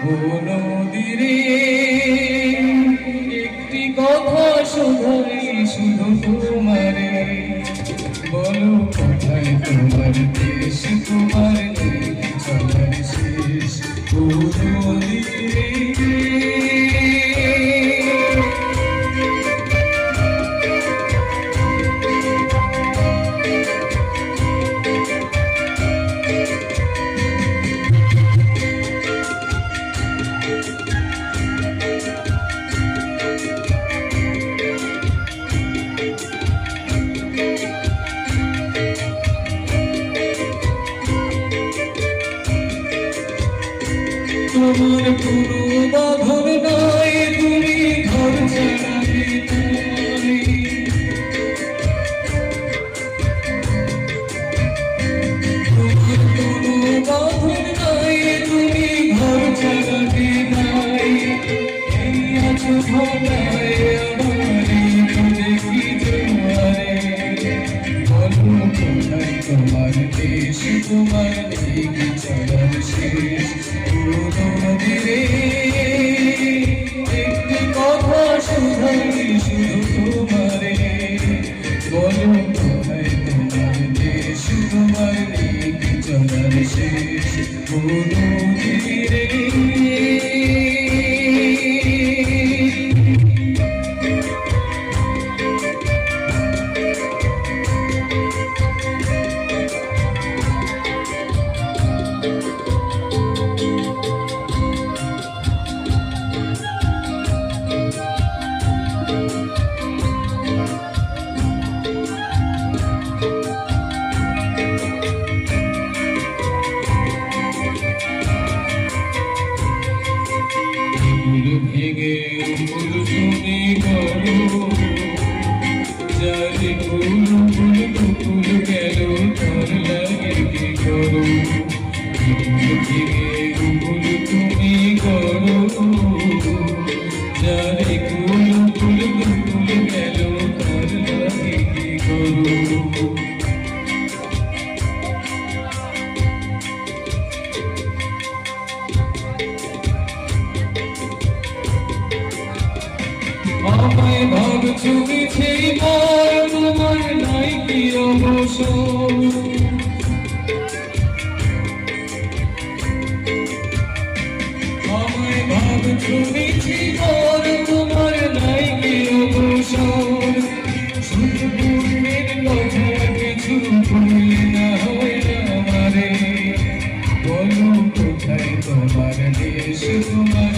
ও নদীরে একটি কথা শোধাই শুধু তোমারে, বলো কোথায় তোমার দেশ, তোমার চলার শেষ। ও নদীরে তোমার কোনো বাঁধন নাই, তুমি ঘর ছাড়া তোমারে, তোমার কোনো বাঁধন নাই, তুমি ঘর ছাড়া নাই, এই আছো ভালায় আমারে দেখি তোমারে, বলো কোথায় তোমার দেশ, তোমার লেগে চলার শেষ। নদীরে একটি কথা শোধাই শুধু তোমারে, বলো কোথায় তোমার দেশ, তোমার লেগে চলার শেষ। ও নদীরে ভেঙে ফুল তুমি করো, যারে ফুল ফুল ফুল গেল তার লাগে কি করো, ভেঙে ফুল তুমি করো, যারে ফুল ফুল ফুল গেল তার লাগে কি করো। আমায় ভাবছো মিছে আর তোমার নাই কি অবসর, আমায় ভাবছো মিছে আর তোমার নাই কি অবসর, শুধু পূর্ণের কথা কিছু ভুলে না হয় আমারে, বলো কোথায় তোমার দেশ, তোমার